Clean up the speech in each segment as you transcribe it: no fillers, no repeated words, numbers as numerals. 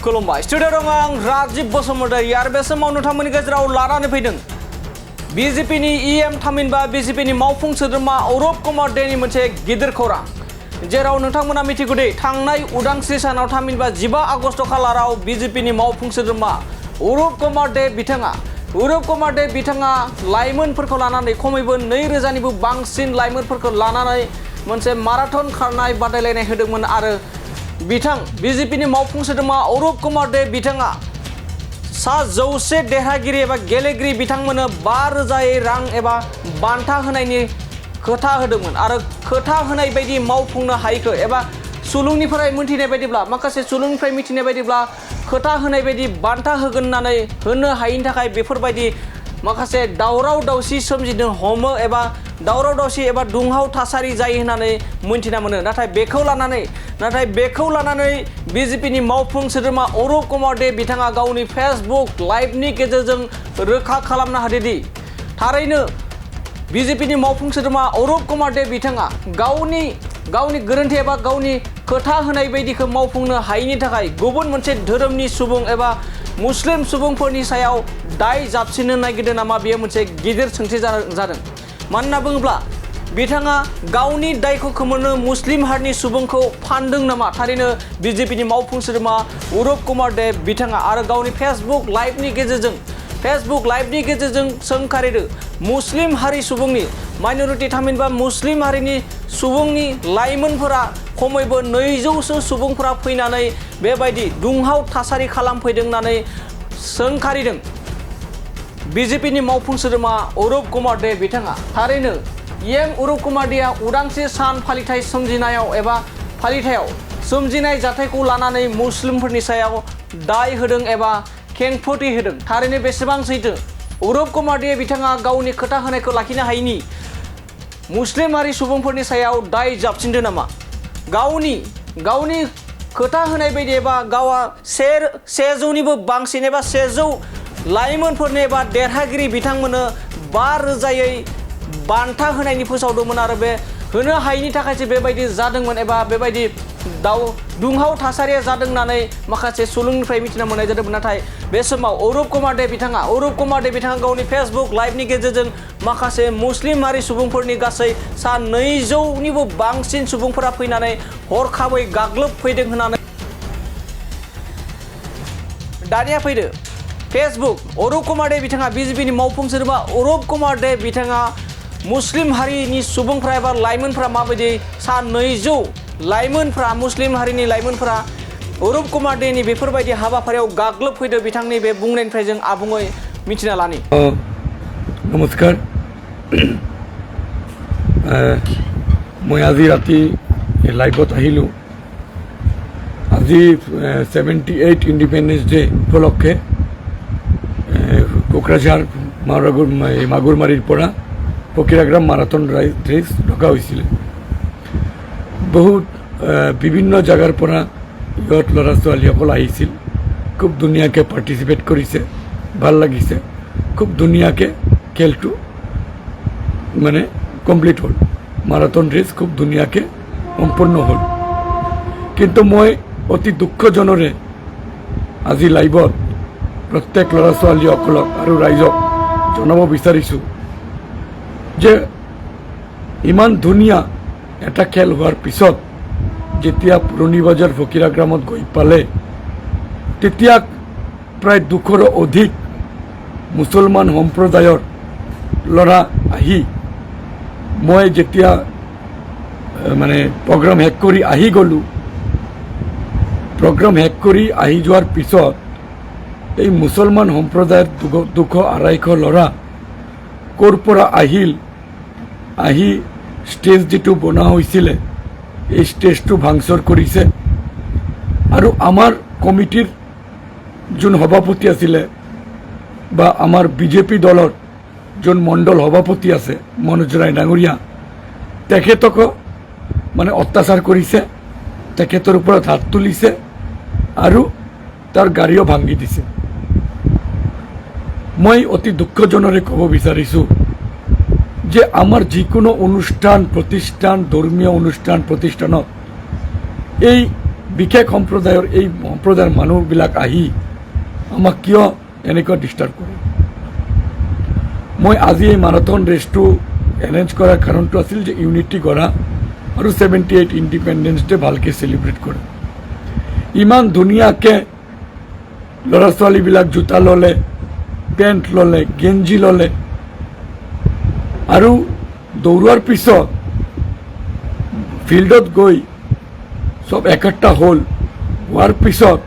खुलुमबाय स्टुडिअ दं आं राजिब बसुमतारी आरो बे समाव नोंथांमोननि गेजेराव लानानै फैदों बिजेपिनि इएम थामहिनबा बिजेपिनि मावफुं सोद्रोमा अरुप कुमार देनि मोनसे गिदिर खौरां जेराव नोंथांमोना मिथिगौ दे थांनाय उदांस्रि सानाव थामहिनबा 15 आगस्ट खालाराव बिजेपिनि मावफुं सोद्रोमा अरुप कुमार दे बिथाङा लाइमोनफोरखौ लानानै खमैबो 2000 निबो बांसिन लाइमोनफोरखौ लानानै मोनसे माराथन खारनाय बादायलायनाय होदोंमोन आरो बिजेपिनि मावफुं सोद्रोमा अरुप कुमार दे बिथाङा 100 देरहागिरि एबा गेलेगिरि बिथांमोननो 5000 रां एबा बान्था होनायनि खोथा होदोंमोन आरो खोथा होनाय बायदि मावफुंनो हायैखौ एबा सुलुंनिफ्राय मिथिनाय बायदिब्ला माखासे सुलुंनिफ्राय मिथिनाय बायदिब्ला खोथा होनाय बायदि बान्था होगोन होननानै होनो हायैनि थाखाय बेफोरबायदि माखासे दावराव दावसि सोमजिनो हमो एबा दावराव दावसि एबा दुंहाव थासारि जायो होननानै मिन्थिना मोनो नाथाय बेखौ लानानै बिजेपिनि मावफुं सोद्रोमा अरुप कुमार दे बिथाङा गावनि फेसबुक लाइभनि गेजेरजों रोखा खालामनो हादोंदि थारैनो बिजेपिनि मावफुं सोद्रोमा अरुप कुमार दे बिथाङा गावनि गोरोन्थि एबा गावनि खोथा होनाय बायदिखौ मावफुंनो हायैनि थाखाय गुबुन मोनसे धोरोमनि सुबुं एबा मुस्लिम सुबुंफोरनि सायाव दाय जाबसिननो नागिरदों नामा बेयो मोनसे गिदिर सोंथि जादों मानोना बुङोब्ला बिथाङा गावनि दायखौ खोमोरनो मुस्लिम हारिनि सुबुंखौ फानदों नामा थारैनो बिजेपिनि मावफुं सोद्रोमा अरुप कुमार दे बिथाङा आरो गावनि फेसबुक लाइभनि गेजेरजों सोंखारिदों मुस्लिम हारि सुबुंनि माइनरिटि थामहिनबा मुस्लिम हारिनि सुबुंनि लाइमोनफोरा खमैबो 200 सुबुंफोरा फैनानै बेबायदि दुंहाव थासारि खालामफैदों होननानै सोंखारिदों बिजेपिनि मावफुं सोद्रोमा अरुप कुमार दे बिथाङा थारैनो इएम अरुप कुमार देआ उदांस्रि सान फालिथाय फालिथायाव सोमजिनाय जाथायखौ लानानै मुस्लिमफोरनि सायाव दाय होदों एबा खेंफोरथि होदों थारैनो बेसेबां सैथो अरुप कुमार दे बिथाङा गावनि खोथा होनायखौ लाखिनो हायैनि मुस्लिम हारि सुबुंफोरनि सायाव दाय जाबसिनदों नामा गावनि खोथा होनाय बायदि एबा गावा 100 निबो बांसिन एबा 100 लाइमोनफोरनो एबा देरहागिरि बिथांमोननो 5000 बान्था होनायनि फोसावदोंमोन आरो बे होनो हायैनि थाखायसो बेबायदि जादोंमोन एबा बेबायदि दुंहाव थासारिया जादों होननानै माखासे सुलुंनिफ्राय मिथिना मोननाय जादोंमोन नाथाय बे समाव अरुप कुमार दे बिथाङा गावनि फेसबुक लाइभनि गेजेरजों माखासे मुस्लिम हारि सुबुंफोरनि गासै 200 निबो बांसिन सुबुंफोरा फैनानै हरखाबै गाग्लोबफैदों होननानै दानिया फैदो फेसबुक अरुप कुमार दे बिथाङा बिजेपिनि मावफुं सोद्रोमा अरुप कुमार दे बिथाङा मुस्लिम हारिनि सुबुंफ्रा एबा लाइमोनफ्रा माबायदि 200 लाइमोनफ्रा मुस्लिम हारिनि लाइमोनफ्रा अरुप कुमार देनि बेफोरबायदि हाबाफारियाव गाग्लोबफैदो बिथांनि बे बुंनायनिफ्राय जों आबुङै मिथिना लानि नमस्कार मैं आज राति लाइभत आहिलो আজি 78 ইন্ডিপেন্ডেন্স ডে উপলক্ষে কোকৰাঝাৰ মাগুৰমাৰীৰ পৰা ফকিৰাগ্ৰাম মাৰাথন ৰেচ ৰখা হৈছিল বহুত বিভিন্ন জায়গাৰ পৰা ইয়ত ল'ৰা ছোৱালীসকল আহিছিল খুব ধুনীয়াকৈ পাৰ্টিচিপেট কৰিছে ভাল লাগিছে খুব ধুনীয়াকৈ খেলটো মানে কমপ্লিট হ'ল মাৰাথন ৰেচ খুব ধুনীয়াকৈ সম্পূৰ্ণ হ'ল কিন্তু মই অতি দুঃখজনৰে আজি লাইভত প্ৰত্যেক ল'ৰা ছোৱালীসকলক আৰু ৰাইজক জনাব বিচাৰিছোঁ যে ইমান ধুনীয়া এটা খেল হোৱাৰ পিছত যেতিয়া পুৰণি বজাৰ ফকিৰাগ্ৰামত গৈ পালে তেতিয়া প্ৰায় 200ৰো অধিক মুছলমান সম্প্ৰদায়ৰ ল'ৰা আহি মই যেতিয়া মানে প্ৰগ্ৰাম শেষ কৰি আহি গ'লোঁ প্ৰগ্ৰাম শেষ কৰি আহি যোৱাৰ পিছত এই মুছলমান সম্প্ৰদায়ৰ 200-250 ল'ৰা ক'ৰ পৰা আহি ষ্টেজ যিটো বনোৱা হৈছিলে এই ষ্টেজটো ভাঙচুৰ কৰিছে আৰু আমাৰ কমিটিৰ যোন সভাপতি আছিলে বা আমাৰ বিজেপি দলৰ যোন মণ্ডল সভাপতি আছে মনোজ ৰায় ডাঙৰীয়া তেখেতক মানে অত্যাচাৰ কৰিছে তেখেতৰ ওপৰত হাত তুলিছে আৰু তাৰ গাড়ীও ভাঙি দিছে মই অতি দুঃখজনৰে ক'ব বিচাৰিছোঁ যে আমাৰ যিকোনো অনুষ্ঠান প্ৰতিষ্ঠান ধৰ্মীয় অনুষ্ঠান প্ৰতিষ্ঠানত এই বিশেষ সম্প্ৰদায়ৰ মানুহবিলাক আহি আমাক কিয় এনেকুৱা ডিষ্টাৰ্ব কৰে মই আজি এই মাৰাথন ৰেচটো এৰেঞ্জ কৰাৰ কাৰণটো আছিল যে ইউনিটি গঢ়া আৰু 78 ইণ্ডিপেণ্ডেন্স ডে ভালকৈ চেলিব্ৰেট কৰা ইমান ধুনীয়াকৈ ল'ৰা ছোৱালীবিলাক জোতা ল'লে পেণ্ট ল'লে গেঞ্জি ল'লে আৰু দৌৰোৱাৰ পিছত ফিল্ডত গৈ সব একঠা হোৱাৰ পিছত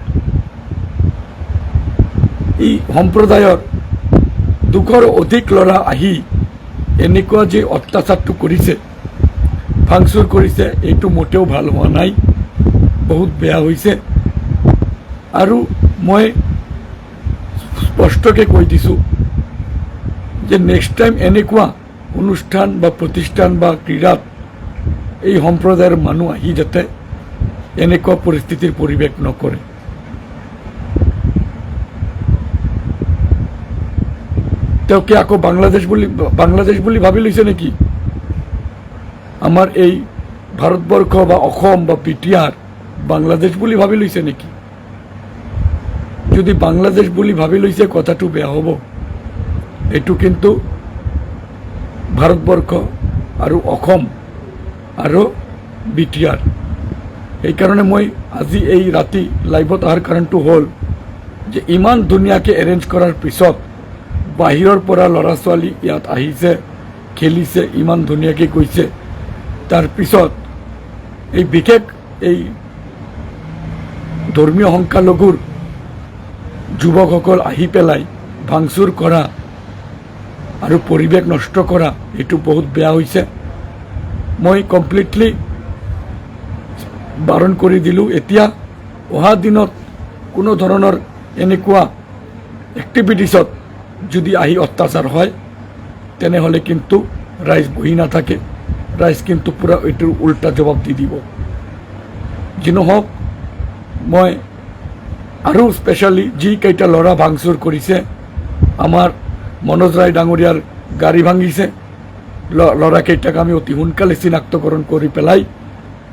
এই সম্প্ৰদায়ৰ দুখৰ অধিক ল'ৰা আহি এনেকুৱা যে অত্যাচাৰটো কৰিছে ভাঙচুৰ কৰিছে এইটো মোটেও ভাল হোৱা নাই বহুত বেয়া হৈছে আৰু মই স্পষ্টকৈ কৈ দিছোঁ যে নেক্সট টাইম এনেকুৱা অনুষ্ঠান বা প্ৰতিষ্ঠান বা ক্ৰীড়াত এই সম্প্ৰদায়ৰ মানুহ আহি যাতে এনেকুৱা পৰিস্থিতিৰ পৰিৱেশ নকৰে তেওঁকে আকৌ বাংলাদেশ বুলি ভাবি লৈছে নেকি আমাৰ এই ভাৰতবৰ্ষ বা অসম বা বিটিআৰ বাংলাদেশ বুলি ভাবি লৈছে নেকি যদি বাংলাদেশ বুলি ভাবি লৈছে কথাটো বেয়া হ'ব এইটো কিন্তু ভাৰতবৰ্ষ আৰু অসম আৰু বিটিআৰ সেইকাৰণে মই আজি এই ৰাতি লাইভত অহাৰ কাৰণটো হ'ল যে ইমান ধুনীয়াকৈ এৰেঞ্জ কৰাৰ পিছত বাহিৰৰ পৰা ল'ৰা ছোৱালী ইয়াত আহিছে খেলিছে ইমান ধুনীয়াকৈ গৈছে তাৰপিছত এই বিশেষ এই ধৰ্মীয় সংখ্যালঘুৰ যুৱকসকল আহি পেলাই ভাঙচুৰ কৰা আৰু পৰিৱেশ নষ্ট কৰা এইটো বহুত বেয়া হৈছে মই কমপ্লিটলি বাৰণ কৰি দিলোঁ এতিয়া অহা দিনত কোনো ধৰণৰ এনেকুৱা এক্টিভিটিছত যদি আহি অত্যাচাৰ হয় তেনেহ'লে কিন্তু ৰাইজ বহি নাথাকে ৰাইজ কিন্তু পূৰা এইটোৰ উল্টা জবাব দি দিব যি নহওক মই আৰু স্পেচিয়েলি যিকেইটা ল'ৰা ভাঙচুৰ কৰিছে আমাৰ মনোজ ৰায় ডাঙৰীয়াৰ গাড়ী ভাঙিছে ল'ৰাকেইটাক আমি অতি সোনকালে চিনাক্তকৰণ কৰি পেলাই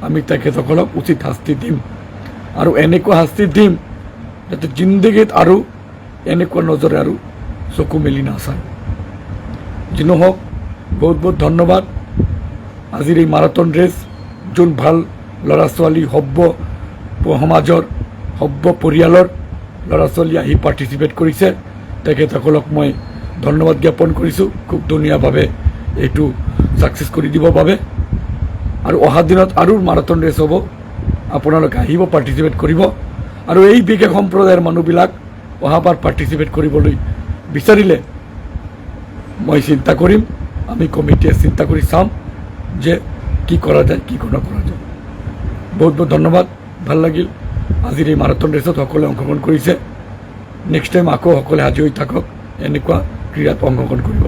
আমি তেখেতসকলক উচিত শাস্তি দিম আৰু এনেকুৱা শাস্তি দিম যাতে জিন্দগীত আৰু এনেকুৱা নজৰে আৰু চকু মেলি নাচায় যি নহওক বহুত বহুত ধন্যবাদ আজিৰ এই মাৰাথন ৰেচ যোন ভাল ল'ৰা ছোৱালী সভ্য সমাজৰ সভ্য পৰিয়ালৰ ল'ৰা ছোৱালী আহি পাৰ্টিচিপেট কৰিছে তেখেতসকলক মই ধন্যবাদ জ্ঞাপন কৰিছোঁ খুব ধুনীয়াভাৱে এইটো ছাকচেছ কৰি দিবৰ বাবে আৰু অহা দিনত আৰু মাৰাথন ৰেচ হ'ব আপোনালোকে আহিব পাৰ্টিচিপেট কৰিব আৰু এই বিশেষ সম্প্ৰদায়ৰ মানুহবিলাক অহাবাৰ পাৰ্টিচিপেট কৰিবলৈ বিচাৰিলে মই চিন্তা কৰিম আমি কমিটিয়ে চিন্তা কৰি চাম যে কি কৰা যায় কি নকৰা যায় বহুত বহুত ধন্যবাদ ভাল লাগিল আজিৰ এই মাৰাথন ৰেচত সকলোৱে অংশগ্ৰহণ কৰিছে নেক্সট টাইম আকৌ সকলোৱে সাজু হৈ থাকক এনেকুৱা ক্ৰীড়াত অংশগ্ৰহণ কৰিব